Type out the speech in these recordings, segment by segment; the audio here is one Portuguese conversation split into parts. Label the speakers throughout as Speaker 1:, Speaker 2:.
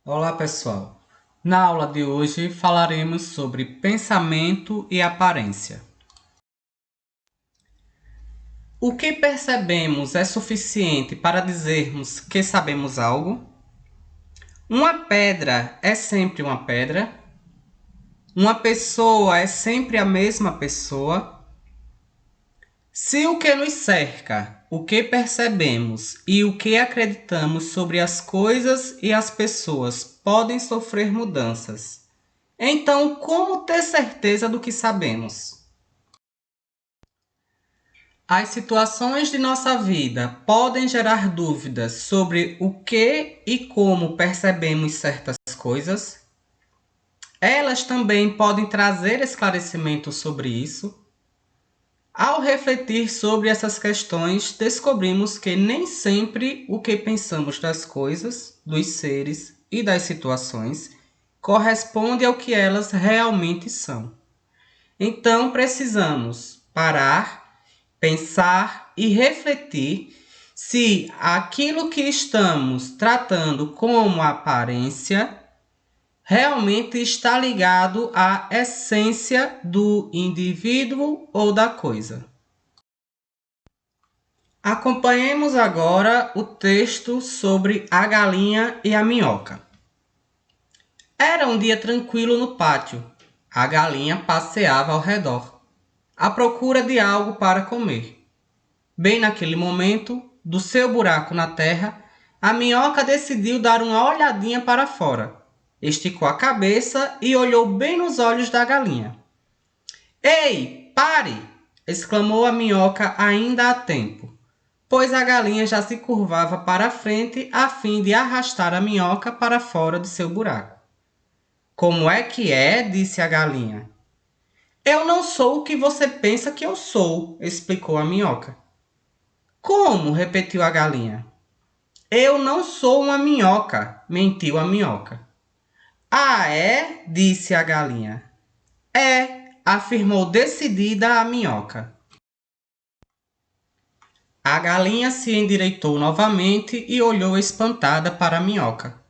Speaker 1: Olá, pessoal! Na aula de hoje falaremos sobre pensamento e aparência. O que percebemos é suficiente para dizermos que sabemos algo? Uma pedra é sempre uma pedra? Uma pessoa é sempre a mesma pessoa? Se o que nos cerca, o que percebemos e o que acreditamos sobre as coisas e as pessoas podem sofrer mudanças, então, como ter certeza do que sabemos? As situações de nossa vida podem gerar dúvidas sobre o que e como percebemos certas coisas. Elas também podem trazer esclarecimento sobre isso. Ao refletir sobre essas questões, descobrimos que nem sempre o que pensamos das coisas, dos seres e das situações corresponde ao que elas realmente são. Então precisamos parar, pensar e refletir se aquilo que estamos tratando como aparência realmente está ligado à essência do indivíduo ou da coisa. Acompanhemos agora o texto sobre a galinha e a minhoca. Era um dia tranquilo no pátio. A galinha passeava ao redor, à procura de algo para comer. Bem naquele momento, do seu buraco na terra, a minhoca decidiu dar uma olhadinha para fora. Esticou a cabeça e olhou bem nos olhos da galinha. Ei, pare! Exclamou a minhoca ainda a tempo, pois a galinha já se curvava para a frente a fim de arrastar a minhoca para fora de seu buraco. Como é que é? Disse a galinha. Eu não sou o que você pensa que eu sou, explicou a minhoca. Como? Repetiu a galinha. Eu não sou uma minhoca, mentiu a minhoca. Ah, é? Disse a galinha. É, afirmou decidida a minhoca. A galinha se endireitou novamente e olhou espantada para a minhoca.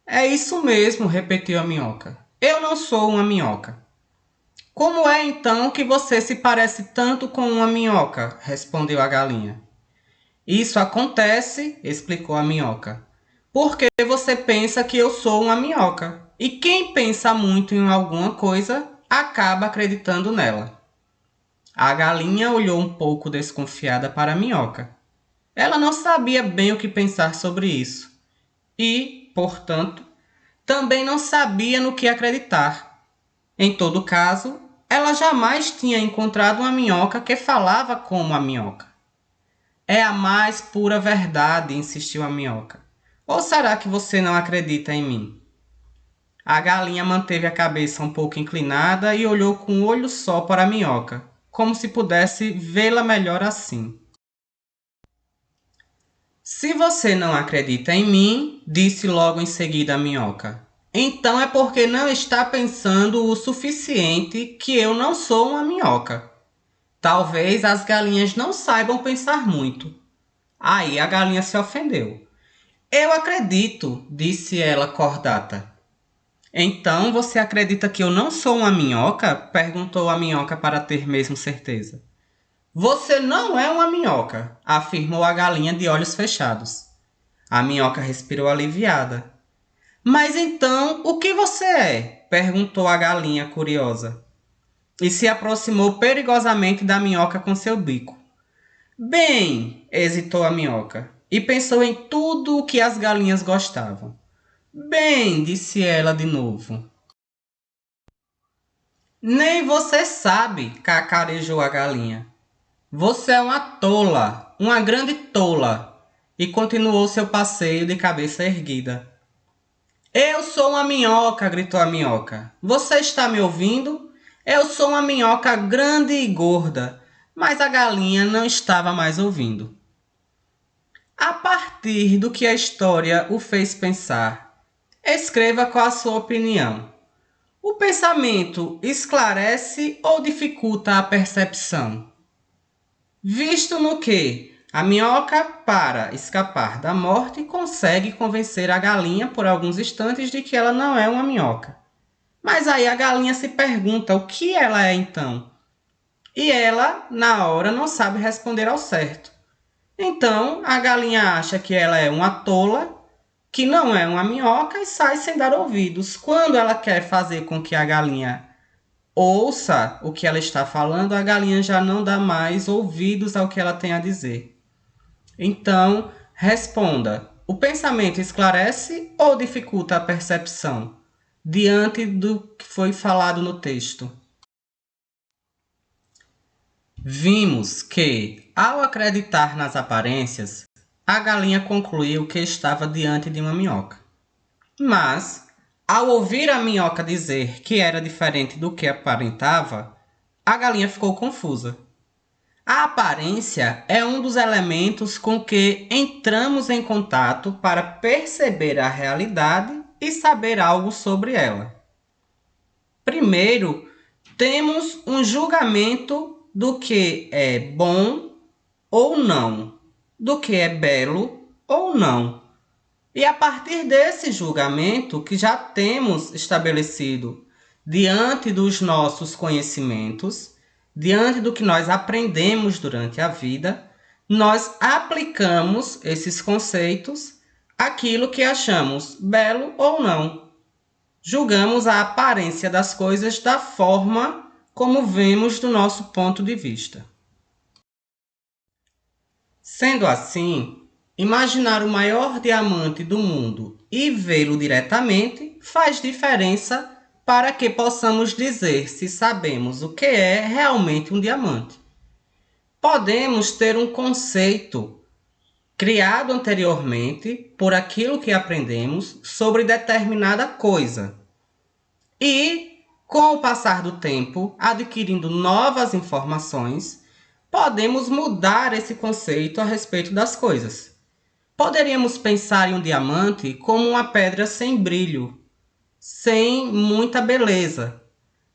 Speaker 1: É isso mesmo, repetiu a minhoca. Eu não sou uma minhoca. Como é então que você se parece tanto com uma minhoca? Respondeu a galinha. Isso acontece, explicou a minhoca, porque você pensa que eu sou uma minhoca. E quem pensa muito em alguma coisa acaba acreditando nela. A galinha olhou um pouco desconfiada para a minhoca. Ela não sabia bem o que pensar sobre isso e, portanto, também não sabia no que acreditar. Em todo caso, ela jamais tinha encontrado uma minhoca que falava como a minhoca. É a mais pura verdade, insistiu a minhoca. Ou será que você não acredita em mim? A galinha manteve a cabeça um pouco inclinada e olhou com um olho só para a minhoca, como se pudesse vê-la melhor assim. Se você não acredita em mim, disse logo em seguida a minhoca, então é porque não está pensando o suficiente que eu não sou uma minhoca. Talvez as galinhas não saibam pensar muito. Aí a galinha se ofendeu. Eu acredito, disse ela cordata. Então você acredita que eu não sou uma minhoca? Perguntou a minhoca para ter mesmo certeza. Você não é uma minhoca, afirmou a galinha de olhos fechados. A minhoca respirou aliviada. Mas então, o que você é? Perguntou a galinha curiosa. E se aproximou perigosamente da minhoca com seu bico. Bem, hesitou a minhoca, e pensou em tudo o que as galinhas gostavam. Bem, disse ela de novo. Nem você sabe, cacarejou a galinha. Você é uma tola, uma grande tola, e continuou seu passeio de cabeça erguida. Eu sou uma minhoca, gritou a minhoca. Você está me ouvindo? Eu sou uma minhoca grande e gorda, mas a galinha não estava mais ouvindo. A partir do que a história o fez pensar, escreva qual a sua opinião. O pensamento esclarece ou dificulta a percepção? Visto no que A minhoca, para escapar da morte, consegue convencer a galinha por alguns instantes de que ela não é uma minhoca. Mas aí a galinha se pergunta o que ela é então. E ela, na hora, não sabe responder ao certo. Então a galinha acha que ela é uma tola, que não é uma minhoca e sai sem dar ouvidos. Quando ela quer fazer com que a galinha ouça o que ela está falando, a galinha já não dá mais ouvidos ao que ela tem a dizer. Então, responda: o pensamento esclarece ou dificulta a percepção diante do que foi falado no texto? Vimos que, ao acreditar nas aparências, a galinha concluiu que estava diante de uma minhoca. Mas, ao ouvir a minhoca dizer que era diferente do que aparentava, a galinha ficou confusa. A aparência é um dos elementos com que entramos em contato para perceber a realidade e saber algo sobre ela. Primeiro, temos um julgamento do que é bom ou não, do que é belo ou não. E a partir desse julgamento que já temos estabelecido diante dos nossos conhecimentos, diante do que nós aprendemos durante a vida, nós aplicamos esses conceitos àquilo que achamos belo ou não. Julgamos a aparência das coisas da forma como vemos do nosso ponto de vista. Sendo assim, imaginar o maior diamante do mundo e vê-lo diretamente faz diferença para que possamos dizer se sabemos o que é realmente um diamante. Podemos ter um conceito criado anteriormente por aquilo que aprendemos sobre determinada coisa e, com o passar do tempo, adquirindo novas informações, podemos mudar esse conceito a respeito das coisas. Poderíamos pensar em um diamante como uma pedra sem brilho, sem muita beleza.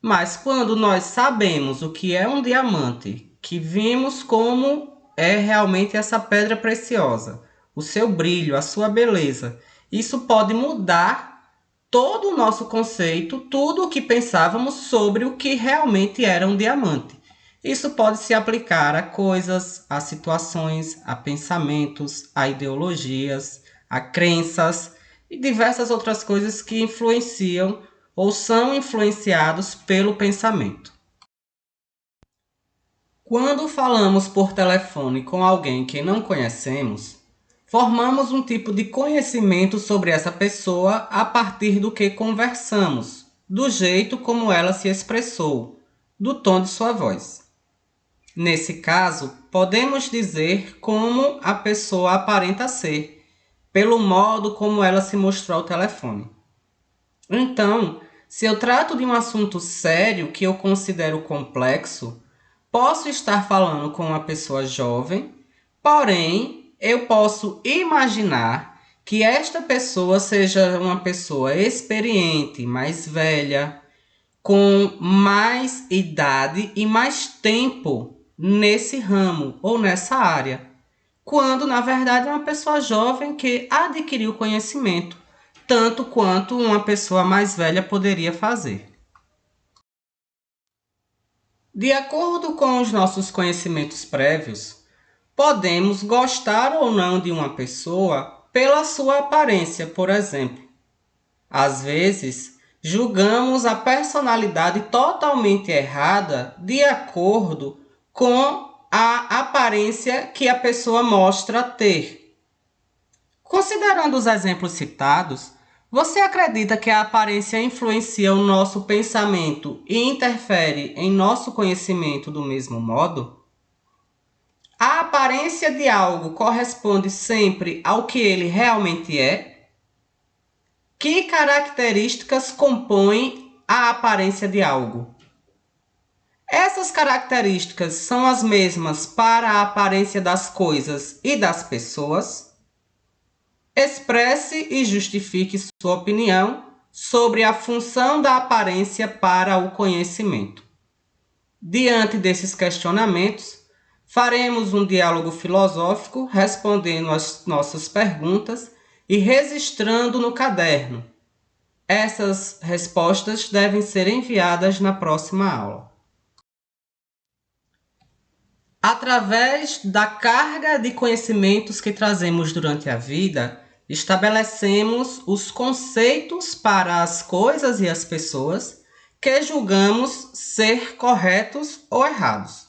Speaker 1: Mas quando nós sabemos o que é um diamante, que vimos como é realmente essa pedra preciosa, o seu brilho, a sua beleza, isso pode mudar todo o nosso conceito, tudo o que pensávamos sobre o que realmente era um diamante. Isso pode se aplicar a coisas, a situações, a pensamentos, a ideologias, a crenças e diversas outras coisas que influenciam ou são influenciados pelo pensamento. Quando falamos por telefone com alguém que não conhecemos, formamos um tipo de conhecimento sobre essa pessoa a partir do que conversamos, do jeito como ela se expressou, do tom de sua voz. Nesse caso, podemos dizer como a pessoa aparenta ser, pelo modo como ela se mostrou ao telefone. Então, se eu trato de um assunto sério que eu considero complexo, posso estar falando com uma pessoa jovem, porém, eu posso imaginar que esta pessoa seja uma pessoa experiente, mais velha, com mais idade e mais tempo nesse ramo ou nessa área, quando na verdade é uma pessoa jovem que adquiriu conhecimento, tanto quanto uma pessoa mais velha poderia fazer. De acordo com os nossos conhecimentos prévios, podemos gostar ou não de uma pessoa pela sua aparência, por exemplo. Às vezes, julgamos a personalidade totalmente errada de acordo com a aparência que a pessoa mostra ter. Considerando os exemplos citados, você acredita que a aparência influencia o nosso pensamento e interfere em nosso conhecimento do mesmo modo? A aparência de algo corresponde sempre ao que ele realmente é? Que características compõem a aparência de algo? Essas características são as mesmas para a aparência das coisas e das pessoas? Expresse e justifique sua opinião sobre a função da aparência para o conhecimento. Diante desses questionamentos, Faremos um diálogo filosófico respondendo às nossas perguntas e registrando no caderno. Essas respostas devem ser enviadas na próxima aula. Através da carga de conhecimentos que trazemos durante a vida, estabelecemos os conceitos para as coisas e as pessoas que julgamos ser corretos ou errados.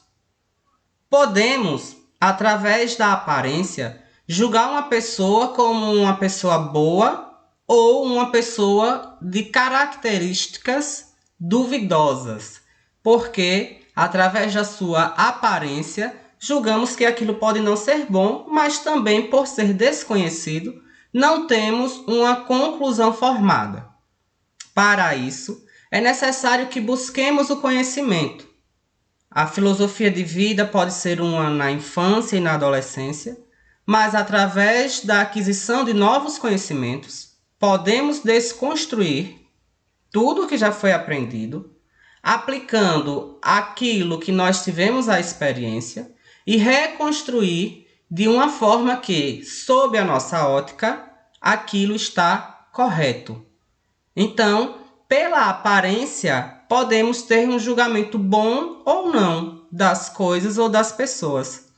Speaker 1: Podemos, através da aparência, julgar uma pessoa como uma pessoa boa ou uma pessoa de características duvidosas, porque, através da sua aparência, julgamos que aquilo pode não ser bom, mas também, por ser desconhecido, não temos uma conclusão formada. Para isso, é necessário que busquemos o conhecimento. A filosofia de vida pode ser uma na infância e na adolescência, mas através da aquisição de novos conhecimentos, podemos desconstruir tudo o que já foi aprendido, aplicando aquilo que nós tivemos a experiência e reconstruir de uma forma que, sob a nossa ótica, aquilo está correto. Então, pela aparência, podemos ter um julgamento bom ou não das coisas ou das pessoas.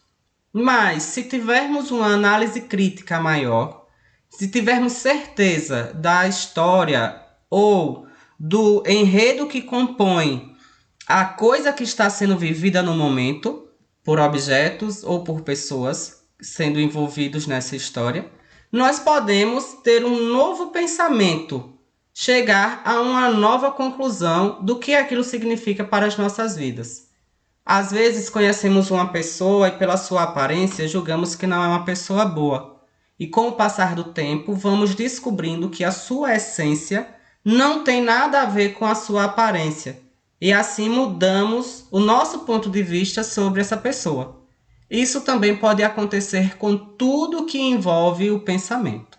Speaker 1: Mas, se tivermos uma análise crítica maior, se tivermos certeza da história ou do enredo que compõe a coisa que está sendo vivida no momento, por objetos ou por pessoas sendo envolvidos nessa história, nós podemos ter um novo pensamento, chegar a uma nova conclusão do que aquilo significa para as nossas vidas. Às vezes conhecemos uma pessoa e pela sua aparência julgamos que não é uma pessoa boa. E com o passar do tempo vamos descobrindo que a sua essência não tem nada a ver com a sua aparência. E assim mudamos o nosso ponto de vista sobre essa pessoa. Isso também pode acontecer com tudo que envolve o pensamento.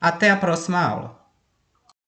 Speaker 1: Até a próxima aula.